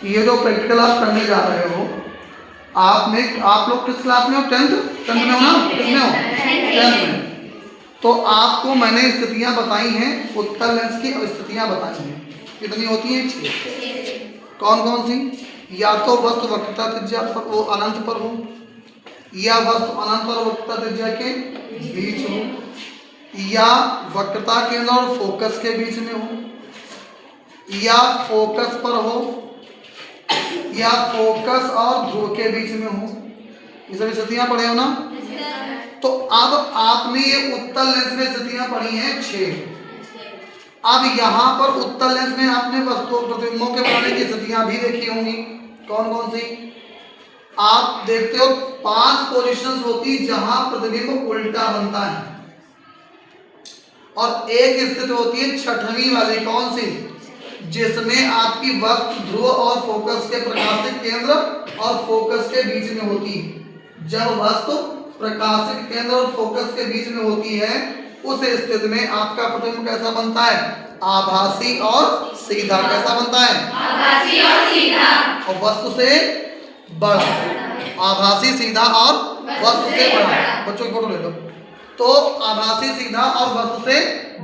ये जो प्रैक्टिकल आप करने जा रहे हो, आप लोग किस क्लास में हो? टेंथ में हो ना? किसमें हो? टेंथ में। तो आपको मैंने स्थितियां बताई हैं, उत्तल लेंस की स्थितियां बताई हैं। कितनी होती हैं? 6। कौन कौन सी? या तो वस्तु वक्रता त्रिज्या पर वो अनंत पर हो, या वस्तु अनंत और वक्रता त्रिज्या के बीच हो, या वक्रता केंद्र और फोकस के बीच में हो, या फोकस पर हो, या फोकस और ध्रुव के बीच में हो। ये सभी स्थितियां पढ़े हो ना? तो अब आपने ये उत्तल लेंस में स्थितियां पढ़ी हैं 6। अब यहां पर उत्तल लेंस में आपने वस्तु प्रतिबिंबों के बनाने की स्थितियां भी देखी होंगी। कौन कौन सी? आप देखते हो 5 पोजीशंस होती जहां प्रतिबिंब उल्टा बनता है, और एक स्थिति होती है 6वीं वाली। कौन सी? जिसमें आपकी वस्तु ध्रुव और फोकस के प्रकाशिक केंद्र और फोकस के बीच में होती है। जब वस्तु प्रकाशिक केंद्र और फोकस के बीच में होती है, उस स्थिति में आपका प्रतिबिंब कैसा बनता है? आभासी और सीधा। कैसा बनता है? आभासी और सीधा। और वस्तु से बड़ा। आभासी, सीधा और वस्तु से बड़ा। बच्चों की फोटो ले लो। तो आभासी, सीधा और वस्तु से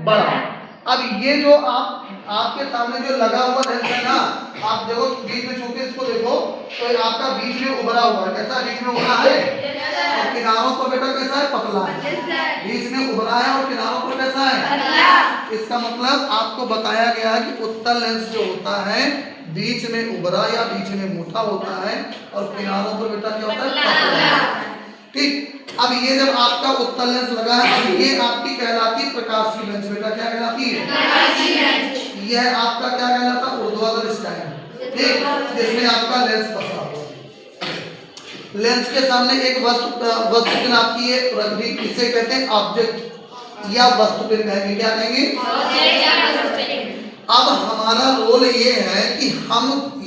बड़ा। अब ये जो आपके सामने जो लगा हुआ लेंस है ना, आप देखो बीच में छू के इसको देखो, तो आपका बीच में उभरा हुआ है। कैसा बीच में उभरा है? और किनारों पर बेटा कैसा है? पतला है। बीच में उभरा है और किनारों पर कैसा है? इसका मतलब आपको बताया गया है कि उत्तल लेंस जो होता है बीच में उभरा या बीच में मोटा होता है, और किनारों पर बेटा क्या होता है? पतला। ठीक। अब ये जब आपका उत्तल लेंस लगा है, अब ये आपकी कहलाती प्रकाशीय लेंस। बेटा क्या कहलाती है? प्रकाशीय लेंस। यह आपका क्या कहलाता है? ऊर्ध्वाधर स्टैंड। ठीक, जिसमें आपका लेंस फंसा हुआ है। लेंस के सामने एक वस्तु पिन आपकी है रख दी। इसे कहते हैं ऑब्जेक्ट या वस्तु पिन कहेंगे। क्या कहेंगे? अब हमारा रोल ये है कि हम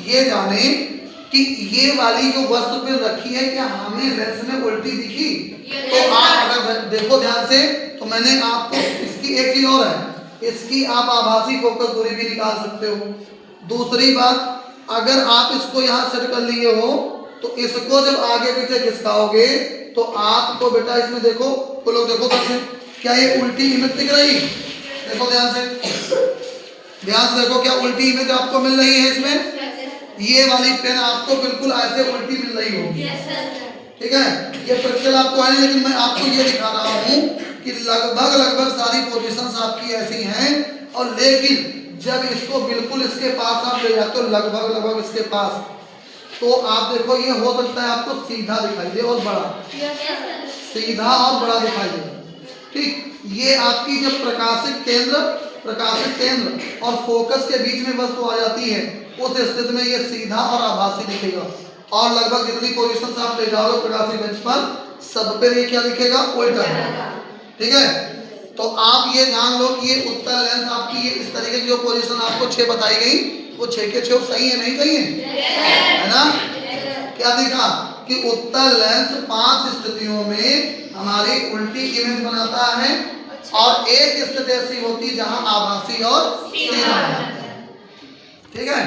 ये जाने कि ये वाली जो वस्तु पिन रखी है, क्या हमें लेंस में उल्टी दिखी? तो आप अगर देखो ध्यान से, तो मैंने आपको इसकी एक चीज और है, इसकी आप आभासी फोकस दूरी भी निकाल सकते हो। दूसरी बात, अगर आप इसको यहाँ सेट कर लिए हो, तो इसको जब आगे पीछे खिसकाओगे तो आपको बेटा इसमें देखो, तो लोग देखो कैसे, क्या ये उल्टी इमेज दिख रही? देखो ध्यान से, ध्यान से देखो, क्या उल्टी इमेज आपको मिल रही है इसमें? ये वाली पेन आपको बिल्कुल ऐसे उल्टी मिल रही होगी। ठीक है, ये प्रैक्टिकल आपको है, लेकिन मैं आपको ये दिखा रहा हूँ कि लगभग सारी पोजीशंस आपकी ऐसी हैं, और लेकिन जब इसको बिल्कुल इसके पास आप ले जाते हो, लगभग इसके पास, तो आप देखो ये हो सकता है आपको सीधा दिखाई दे और बड़ा, सीधा और बड़ा दिखाई दे। ठीक, ये आपकी जब प्रकाशिक केंद्र और फोकस के बीच में वस्तु आ जाती है, उस स्थिति में ये सीधा और आभासी दिखेगा। और लगभग जितनी पोजीशन आप ले जाओगे प्रकाशिक लेंस पर, सब पे ये क्या दिखेगा? उल्टा। ठीक है, तो आप ये जान लो कि ये उत्तल लेंस आपकी ये इस तरीके की जो पोजीशन आपको 6 बताई गई, वो 6 के 6 सही है, नहीं सही है ना? क्या देखा कि उत्तल लेंस 5 स्थितियों में हमारी उल्टी इमेज बनाता है, और एक स्थिति ऐसी होती है जहां आभासी और सीधा बनाता है। ठीक है।